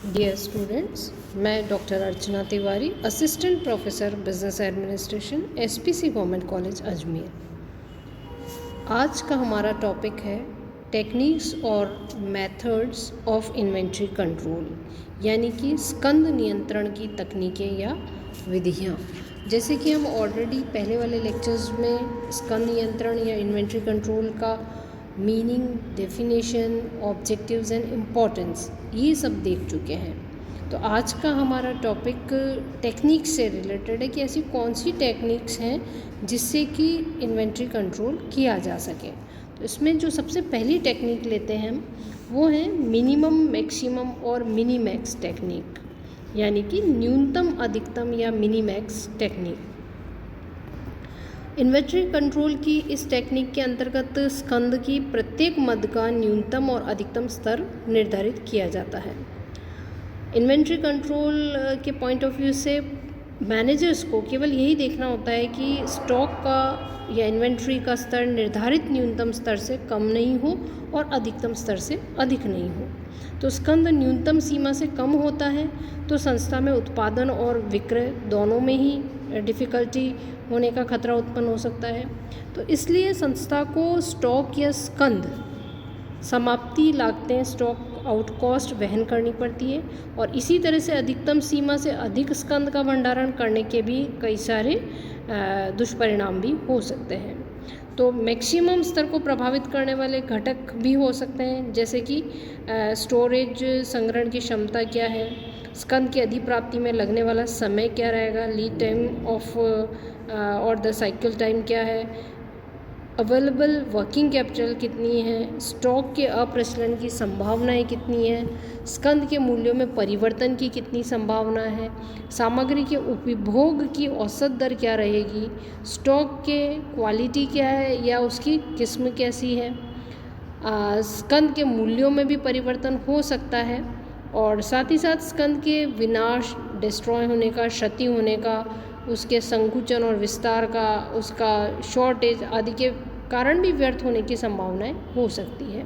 Dear students, मैं doctor Archana Tiwari, assistant professor business administration, SPC government college Ajmer. आज का हमारा टॉपिक है टेक्निक्स और मेथड्स ऑफ इन्वेंट्री कंट्रोल, यानी कि स्कंद नियंत्रण की तकनीकें या विधियाँ। जैसे कि हम ऑलरेडी पहले वाले लेक्चर्स में स्कंद नियंत्रण या इन्वेंट्री कंट्रोल का meaning, definition, objectives and importance ये सब देख चुके हैं। तो आज का हमारा टॉपिक टेक्निक्स से रिलेटेड है कि ऐसी कौन सी टेक्निक्स हैं जिससे कि इन्वेंट्री कंट्रोल किया जा सके। तो इसमें जो सबसे पहली टेक्निक लेते हैं हम, वो है मिनिमम, मैक्सिमम और मिनीमैक्स टेक्निक, यानी कि न्यूनतम, अधिकतम या मिनीमैक्स टेक्निक। इन्वेंट्री कंट्रोल की इस टेक्निक के अंतर्गत स्कंद की प्रत्येक मद का न्यूनतम और अधिकतम स्तर निर्धारित किया जाता है। इन्वेंट्री कंट्रोल के पॉइंट ऑफ व्यू से मैनेजर्स को केवल यही देखना होता है कि स्टॉक का या इन्वेंट्री का स्तर निर्धारित न्यूनतम स्तर से कम नहीं हो और अधिकतम स्तर से अधिक नहीं हो। तो स्कंद न्यूनतम सीमा से कम होता है तो संस्था में उत्पादन और विक्रय दोनों में ही डिफ़िकल्टी होने का खतरा उत्पन्न हो सकता है। तो इसलिए संस्था को स्टॉक या स्कंद समाप्ति लागतें, स्टॉक आउट कॉस्ट वहन करनी पड़ती है, और इसी तरह से अधिकतम सीमा से अधिक स्कंद का भंडारण करने के भी कई सारे दुष्परिणाम भी हो सकते हैं। तो मैक्सिमम स्तर को प्रभावित करने वाले घटक भी हो सकते हैं, जैसे कि स्टोरेज, संग्रहण की क्षमता क्या है, स्कंद की अधिप्राप्ति में लगने वाला समय क्या रहेगा, लीड टाइम ऑफ और द साइकिल टाइम क्या है, अवेलेबल वर्किंग कैपिटल कितनी है, स्टॉक के अप्रचलन की संभावनाएं कितनी है, स्कंद के मूल्यों में परिवर्तन की कितनी संभावना है, सामग्री के उपभोग की औसत दर क्या रहेगी, स्टॉक के क्वालिटी क्या है या उसकी किस्म कैसी है, स्कंद के मूल्यों में भी परिवर्तन हो सकता है, और साथ ही साथ स्कंद के विनाश, डिस्ट्रॉय होने का, क्षति होने का, उसके संकुचन और विस्तार का, उसका शॉर्टेज आदि के कारण भी व्यर्थ होने की संभावनाएं हो सकती है।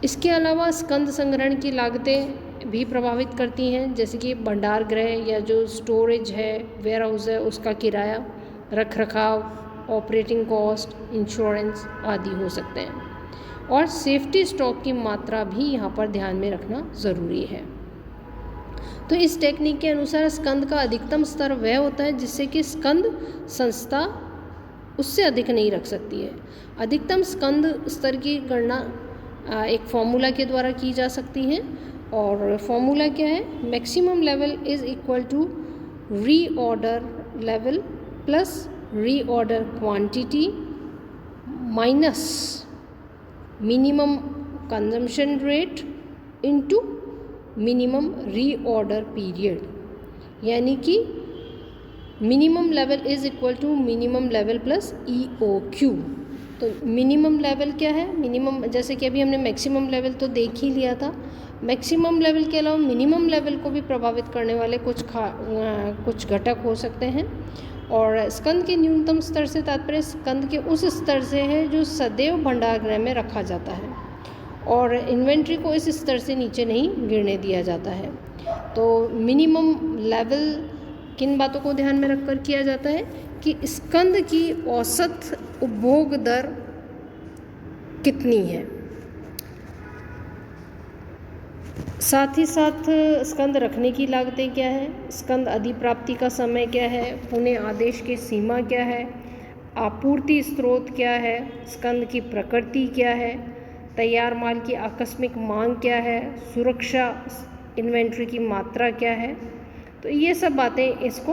इसके अलावा स्कंद संग्रहण की लागतें भी प्रभावित करती हैं, जैसे कि भंडार गृह या जो स्टोरेज है, वेयर हाउस है, उसका किराया, रख रखाव, ऑपरेटिंग कॉस्ट, इंश्योरेंस आदि हो सकते हैं। और सेफ्टी स्टॉक की मात्रा भी यहाँ पर ध्यान में रखना ज़रूरी है। तो इस टेक्निक के अनुसार स्कंद का अधिकतम स्तर वह होता है जिससे कि स्कंद संस्था उससे अधिक नहीं रख सकती है। अधिकतम स्कंद स्तर की गणना एक फॉर्मूला के द्वारा की जा सकती है, और फॉर्मूला क्या है, maximum level is equal to reorder level plus reorder quantity minus minimum consumption rate into minimum reorder period, यानी कि minimum level is equal to minimum level plus EOQ। तो मिनिमम लेवल क्या है, मिनिमम, जैसे कि अभी हमने मैक्सिमम लेवल तो देख ही लिया था, मैक्सिमम लेवल के अलावा मिनिमम लेवल को भी प्रभावित करने वाले कुछ घटक हो सकते हैं। और स्कंद के न्यूनतम स्तर से तात्पर्य स्कंद के उस स्तर से है जो सदैव भंडारगृह में रखा जाता है, और इन्वेंट्री को इस स्तर से नीचे नहीं गिरने दिया जाता है। तो मिनिमम लेवल किन बातों को ध्यान में रखकर किया जाता है कि स्कंद की औसत उपभोग दर कितनी है, साथ ही साथ स्कंद रखने की लागतें क्या है, स्कंद अधिप्राप्ति का समय क्या है, पुणे आदेश की सीमा क्या है, आपूर्ति स्रोत क्या है, स्कंद की प्रकृति क्या है, तैयार माल की आकस्मिक मांग क्या है, सुरक्षा इन्वेंट्री की मात्रा क्या है। तो ये सब बातें इसको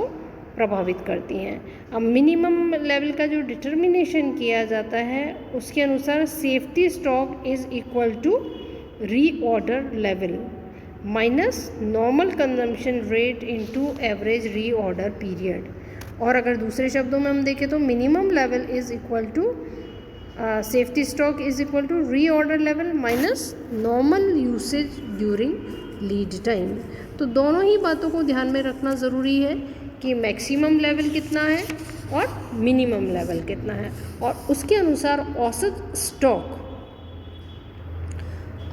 प्रभावित करती हैं। अब मिनिमम लेवल का जो डिटर्मिनेशन किया जाता है उसके अनुसार safety stock is equal to reorder level minus normal consumption rate into average reorder period. और अगर दूसरे शब्दों में हम देखें तो minimum level is equal to safety stock is equal to reorder level minus normal usage during lead time. तो दोनों ही बातों को ध्यान में रखना ज़रूरी है कि मैक्सिमम लेवल कितना है और मिनिमम लेवल कितना है, और उसके अनुसार औसत स्टॉक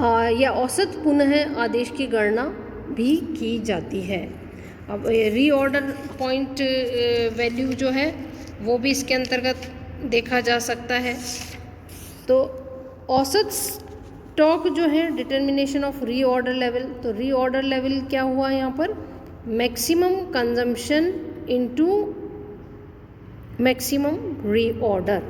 या औसत पुनः आदेश की गणना भी की जाती है। अब रीऑर्डर पॉइंट वैल्यू जो है वो भी इसके अंतर्गत देखा जा सकता है। तो औसत स्टॉक जो है डिटर्मिनेशन ऑफ रीऑर्डर लेवल, तो रीऑर्डर लेवल क्या हुआ यहाँ पर, maximum consumption into maximum reorder,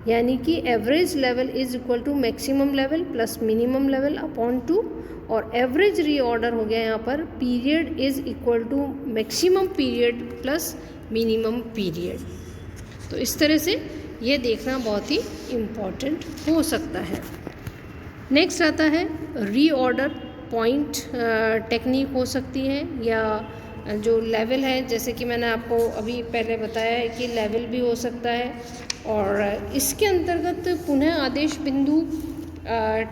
यानी कि average level is equal to maximum level plus minimum level upon 2, और एवरेज रीऑर्डर हो गया यहाँ पर period is equal to maximum period plus minimum period. तो इस तरह से ये देखना बहुत ही इम्पॉर्टेंट हो सकता है। नेक्स्ट आता है रीऑर्डर पॉइंट टेक्निक हो सकती है, या जो लेवल है, जैसे कि मैंने आपको अभी पहले बताया है कि लेवल भी हो सकता है। और इसके अंतर्गत पुनः आदेश बिंदु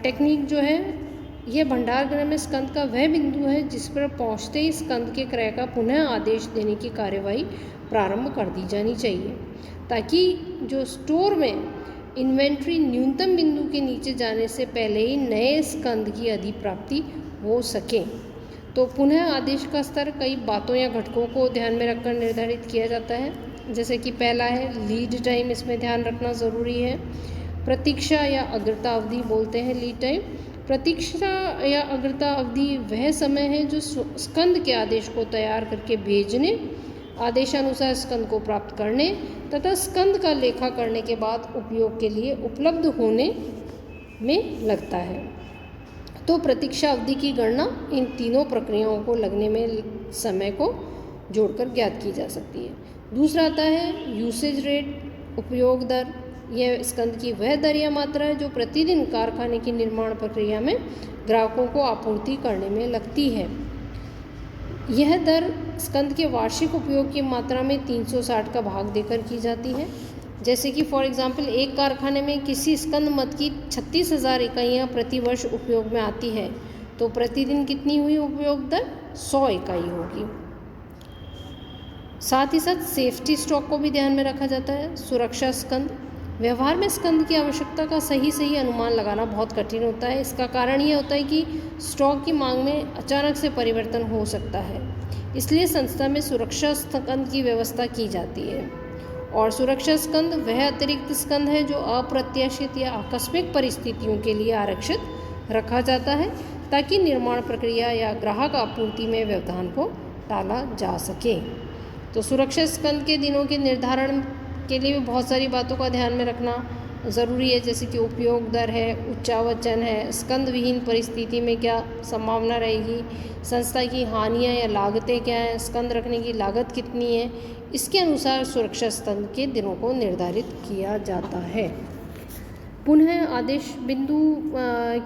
टेक्निक जो है, यह भंडारगृह में स्कंद का वह बिंदु है जिस पर पहुंचते ही स्कंद के क्रय का पुनः आदेश देने की कार्यवाही प्रारंभ कर दी जानी चाहिए, ताकि जो स्टोर में इन्वेंट्री न्यूनतम बिंदु के नीचे जाने से पहले ही नए स्कंद की अधिप्राप्ति हो सके। तो पुनः आदेश का स्तर कई बातों या घटकों को ध्यान में रखकर निर्धारित किया जाता है, जैसे कि पहला है लीड टाइम, इसमें ध्यान रखना ज़रूरी है। प्रतीक्षा या अग्रता अवधि बोलते हैं लीड टाइम। प्रतीक्षा या अग्रता अवधि वह समय है जो स्कंद के आदेश को तैयार करके भेजने, आदेशानुसार स्कंद को प्राप्त करने तथा स्कंद का लेखा करने के बाद उपयोग के लिए उपलब्ध होने में लगता है। तो प्रतीक्षा अवधि की गणना इन तीनों प्रक्रियाओं को लगने में समय को जोड़कर ज्ञात की जा सकती है। दूसरा आता है यूसेज रेट, उपयोग दर। यह स्कंद की वह दर या मात्रा है जो प्रतिदिन कारखाने की निर्माण प्रक्रिया में ग्राहकों को आपूर्ति करने में लगती है। यह दर स्कंद के वार्षिक उपयोग की मात्रा में 360 का भाग देकर की जाती है। जैसे कि फॉर एग्जांपल एक कारखाने में किसी स्कंद मद की 36,000 इकाइयाँ प्रतिवर्ष उपयोग में आती है, तो प्रतिदिन कितनी हुई उपयोग दर, 100 इकाई होगी। साथ ही साथ सेफ्टी स्टॉक को भी ध्यान में रखा जाता है। सुरक्षा स्कंद, व्यवहार में स्कंद की आवश्यकता का सही अनुमान लगाना बहुत कठिन होता है। इसका कारण यह होता है कि स्टॉक की मांग में अचानक से परिवर्तन हो सकता है, इसलिए संस्था में सुरक्षा स्कंद की व्यवस्था की जाती है। और सुरक्षा स्कंद वह अतिरिक्त स्कंद है जो अप्रत्याशित या आकस्मिक परिस्थितियों के लिए आरक्षित रखा जाता है, ताकि निर्माण प्रक्रिया या ग्राहक आपूर्ति में व्यवधान को टाला जा सके। तो सुरक्षा स्कंद के दिनों के निर्धारण के लिए भी बहुत सारी बातों का ध्यान में रखना ज़रूरी है, जैसे कि उपयोग दर है, उच्चावचन है, स्कंद विहीन परिस्थिति में क्या संभावना रहेगी, संस्था की हानियां या लागतें क्या हैं, स्कंद रखने की लागत कितनी है, इसके अनुसार सुरक्षा स्कंद के दिनों को निर्धारित किया जाता है। पुनः आदेश बिंदु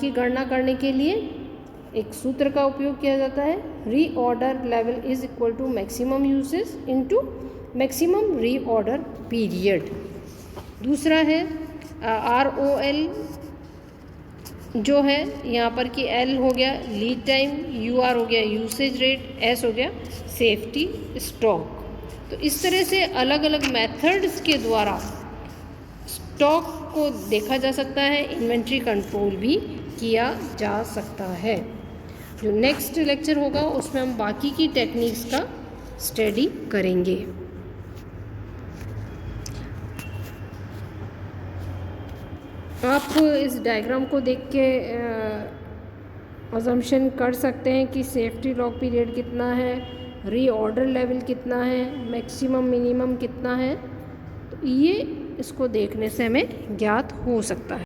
की गणना करने के लिए एक सूत्र का उपयोग किया जाता है, reorder level is equal to maximum usage into maximum reorder period. दूसरा है ROL जो है यहाँ पर कि L हो गया लीड टाइम, UR हो गया यूसेज रेट, S हो गया सेफ्टी स्टॉक। तो इस तरह से अलग अलग मेथड्स के द्वारा स्टॉक को देखा जा सकता है, इन्वेंट्री कंट्रोल भी किया जा सकता है। जो नेक्स्ट लेक्चर होगा उसमें हम बाकी की टेक्निक्स का स्टडी करेंगे। आप इस डायग्राम को देख के अजम्पशन कर सकते हैं कि सेफ्टी लॉक पीरियड कितना है, रीऑर्डर लेवल कितना है, मैक्सिमम मिनिमम कितना है। तो ये इसको देखने से हमें ज्ञात हो सकता है।